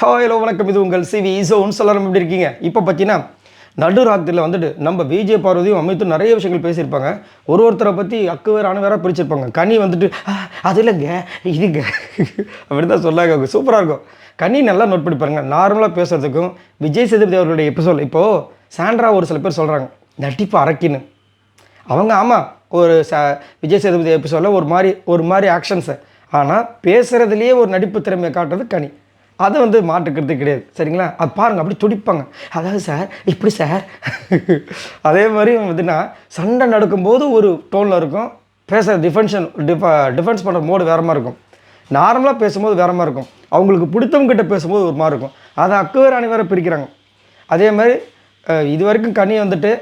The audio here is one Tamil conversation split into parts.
ஹலோ வணக்கம், இது உங்கள் சிவி ஸோன். எல்லாரும் எப்படி இருக்கீங்க? இப்போ பார்த்தீங்கன்னா நடுராத்திரியில் வந்துட்டு நம்ம விஜய் பார்வதியும் அமித்தும் நிறைய விஷயங்கள் பேசியிருப்பாங்க. ஒருத்தரை பற்றி அக்கு வேறு அணு வேறு பிரிச்சிருப்பாங்க. கனி வந்துட்டு அது இல்லைங்க இதுங்க அப்படி தான் சொல்லாங்க. சூப்பராக இருக்கும். கனி நல்லா நோட் பண்ணி பாருங்க. நார்மலாக பேசுகிறதுக்கும் விஜய் சேதுபதி அவர்களுடைய எபிசோட் இப்போது சாண்ட்ரா ஒரு சில பேர் சொல்கிறாங்க நடிப்பு அரக்கின்னு. அவங்க ஆமாம் ஒரு விஜய் சேதுபதி எபிசோடில் ஒரு மாதிரி ஆக்ஷன்ஸை, ஆனால் பேசுகிறதுலேயே ஒரு நடிப்பு திறமையை காட்டுறது கனி. அதை வந்து மாற்றுக்கிறது கிடையாது. சரிங்களா? அது பாருங்கள், அப்படி துடிப்பாங்க. அதாவது சார் இப்படி சார் அதே மாதிரி வந்துன்னா சண்டை நடக்கும்போது ஒரு டோனில் இருக்கும். பேசுகிற டிஃபென்ஸ் பண்ணுற மோடு வேறு மாதிரி இருக்கும். நார்மலாக பேசும்போது வேறு மாதிரி இருக்கும். அவங்களுக்கு பிடித்தவங்கிட்ட பேசும்போது ஒரு மாதிரி இருக்கும். அதை அக்கு வேறு அணி வேறு பிரிக்கிறாங்க. அதே மாதிரி இது வரைக்கும் கனி வந்துட்டு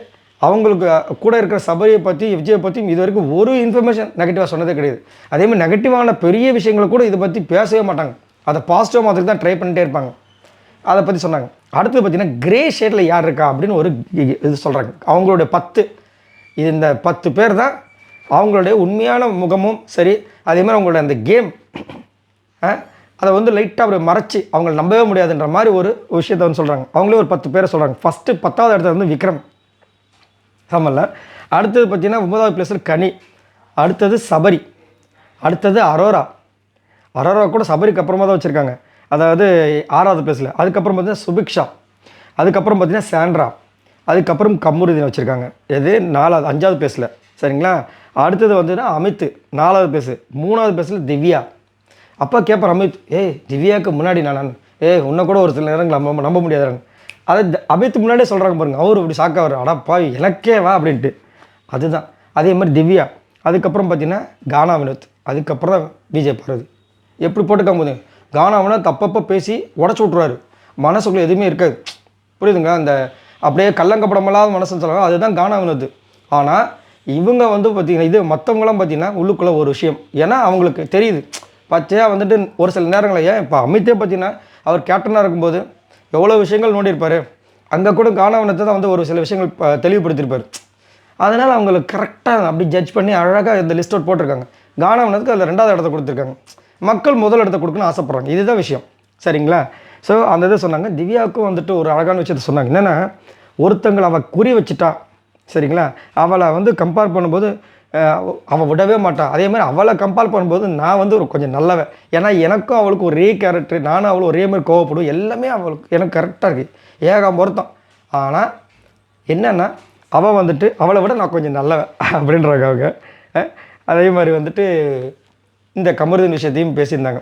அவங்களுக்கு கூட இருக்கிற சபரியை பற்றி விஜயை பற்றியும் இது வரைக்கும் ஒரு இன்ஃபர்மேஷன் நெகட்டிவாக சொன்னதே கிடையாது. அதேமாதிரி நெகட்டிவான பெரிய விஷயங்களை கூட இதை பற்றி பேசவே மாட்டாங்க. அதை பாசிட்டிவ் மாதிரி தான் ட்ரை பண்ணிகிட்டே இருப்பாங்க. அதை பற்றி சொன்னாங்க. அடுத்தது பார்த்திங்கன்னா கிரே ஷேடில் யார் இருக்கா அப்படின்னு ஒரு இது சொல்கிறாங்க. அவங்களுடைய 10 பேர் தான் அவங்களுடைய உண்மையான முகமும் சரி. அதேமாதிரி அவங்களுடைய அந்த கேம் அதை வந்து லைட்டாக அப்படி மறைச்சி அவங்களை நம்பவே முடியாதுன்ற மாதிரி ஒரு விஷயத்தை வந்து சொல்கிறாங்க. அவங்களே ஒரு 10 பேரை சொல்கிறாங்க. ஃபஸ்ட்டு 10வது இடத்துல வந்து விக்ரம் சமல்ல. அடுத்தது பார்த்திங்கன்னா 9வது பிளேஸில் கனி. அடுத்தது சபரி. அடுத்தது அரோரா கூட சபரிக்கு அப்புறமா தான் வச்சுருக்காங்க. அதாவது 6வது பிளேஸில். அதுக்கப்புறம் பார்த்திங்கன்னா சுபிக்ஷா. அதுக்கப்புறம் பார்த்திங்கன்னா சாண்ட்ரா. அதுக்கப்புறம் கமருதீன் வச்சுருக்காங்க. இது 5வது பிளேஸில். சரிங்களா? அடுத்தது வந்துன்னா அமித் 4வது பிளேஸு. 3வது பிளேஸில் திவ்யா. அப்போ கேட்பார் அமித், திவ்யாவுக்கு முன்னாடி நான் உன்னை கூட ஒரு சில நேரங்கள் நம்ப முடியாதுறாங்க. அதை அமித் முன்னாடியே சொல்கிறாங்க பாருங்கள். அவர் இப்படி ஷாக்காக வரும். அடா பாய் எனக்கே வா அப்படின்ட்டு. அதுதான் அதே மாதிரி திவ்யா. அதுக்கப்புறம் பார்த்திங்கன்னா கானா வினோத். அதுக்கப்புறம் தான் விஜய் பார்வதி. எப்படி போட்டுக்காம போது கானா வினோத் தப்பப்போ பேசி உடச்சி விட்ருவார். மனசுக்குள்ளே எதுவுமே இருக்காது. புரியுதுங்க? அந்த அப்படியே கள்ளங்கப்படமில்லாத மனசுன்னு சொல்லுவாங்க. அதுதான் கானா வினோத். ஆனால் இவங்க வந்து பார்த்திங்கன்னா இது மற்றவங்களாம் பார்த்திங்கன்னா உள்ளுக்குள்ளே ஒரு விஷயம். ஏன்னா அவங்களுக்கு தெரியுது பச்சையாக வந்துட்டு ஒரு சில நேரங்களில் இப்போ அமித்தே பார்த்திங்கன்னா அவர் கேப்டனாக இருக்கும்போது எவ்வளோ விஷயங்கள் நோண்டியிருப்பார். அங்கே கூட கானா வினோத்தை தான் வந்து ஒரு சில விஷயங்கள் தெளிவுபடுத்தியிருப்பார். அதனால் அவங்களுக்கு கரெக்டாக அப்படி ஜட்ஜ் பண்ணி அழகாக இந்த லிஸ்ட் அவுட் போட்டிருக்காங்க. கானா வினோத்துக்கு அதில் 2வது இடத்த கொடுத்துருக்காங்க. மக்கள் முதல் இடத்த கொடுக்கணும்னு ஆசைப்பட்றாங்க. இதுதான் விஷயம். சரிங்களா? ஸோ அந்த இதை சொன்னாங்க. திவ்யாவுக்கும் வந்துட்டு ஒரு அழகான விஷயத்த சொன்னாங்க. என்னென்னா ஒருத்தங்களை அவள் குறி வச்சுட்டா. சரிங்களா? அவளை வந்து கம்பேர் பண்ணும்போது அவள் விடவே மாட்டாள். அதே மாதிரி அவளை கம்பேர் பண்ணும்போது நான் வந்து ஒரு கொஞ்சம் நல்லவன். ஏன்னா எனக்கும் அவளுக்கு ஒரே கேரக்டர், நானும் அவளும் ஒரே மாதிரி கோவப்படுவோம். எல்லாமே அவளுக்கு எனக்கு கரெக்டாக இருக்குது. ஏகம் பொருத்தம். ஆனால் என்னென்னா அவள் வந்துட்டு அவளை விட நான் கொஞ்சம் நல்லவன் அப்படின்றாங்க அவங்க. அதே மாதிரி வந்துட்டு இந்த கமருதீன் விஷயத்தையும் பேசியிருந்தாங்க.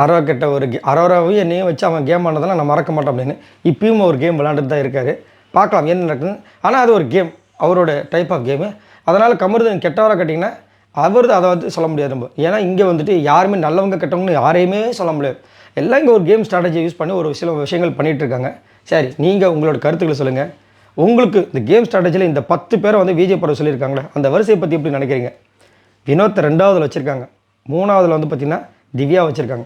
அரோரா கிட்ட அரோராவையும் என்னையும் வச்சு அவன் கேம் ஆனதெல்லாம் நான் மறக்க மாட்டேன் அப்படின்னு. இப்பயும் ஒரு கேம் விளாண்டுட்டு தான் இருக்கார். பார்க்கலாம் என்ன நடக்குது. ஆனால் அது ஒரு கேம், அவரோட டைப் ஆஃப் கேமு. அதனால் கமருதீன் கெட்டவராக கேட்டிங்கன்னா அவர் அதை வந்து சொல்ல முடியாது நம்ம. ஏன்னா இங்கே வந்துட்டு யாருமே நல்லவங்க கெட்டவங்கன்னு யாரையுமே சொல்ல முடியாது. எல்லாம் இங்கே ஒரு கேம் ஸ்ட்ராட்டஜி யூஸ் பண்ணி ஒரு சில விஷயங்கள் பண்ணிகிட்ருக்காங்க. சரி, நீங்கள் உங்களோட கருத்துக்களை சொல்லுங்கள். உங்களுக்கு இந்த கேம் ஸ்ட்ராட்டஜியில் இந்த 10 பேரை வந்து விஜய் பார்வதி சொல்லியிருக்காங்களே அந்த வரிசையை பற்றி எப்படி நினைக்கிறீங்க? வினோத்தை 2வதுல வச்சுருக்காங்க. 3வதுல வந்து பார்த்திங்கன்னா திவ்யா வச்சுருக்காங்க.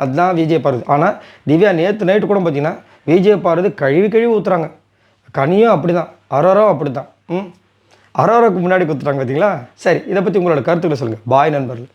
அதுதான் விஜய் பார்வதி. ஆனால் திவ்யா நேற்று நைட்டு கூட பார்த்திங்கன்னா விஜய் பார்வதி கழுவி ஊற்றுறாங்க. கனியும் அப்படி தான், அரோராவும் அப்படி தான். அரோராவுக்கு முன்னாடி கொடுத்துட்டாங்க பார்த்தீங்களா? சரி, இதை பற்றி உங்களோட கருத்துக்களை சொல்லுங்கள். பாய் நண்பர்கள்.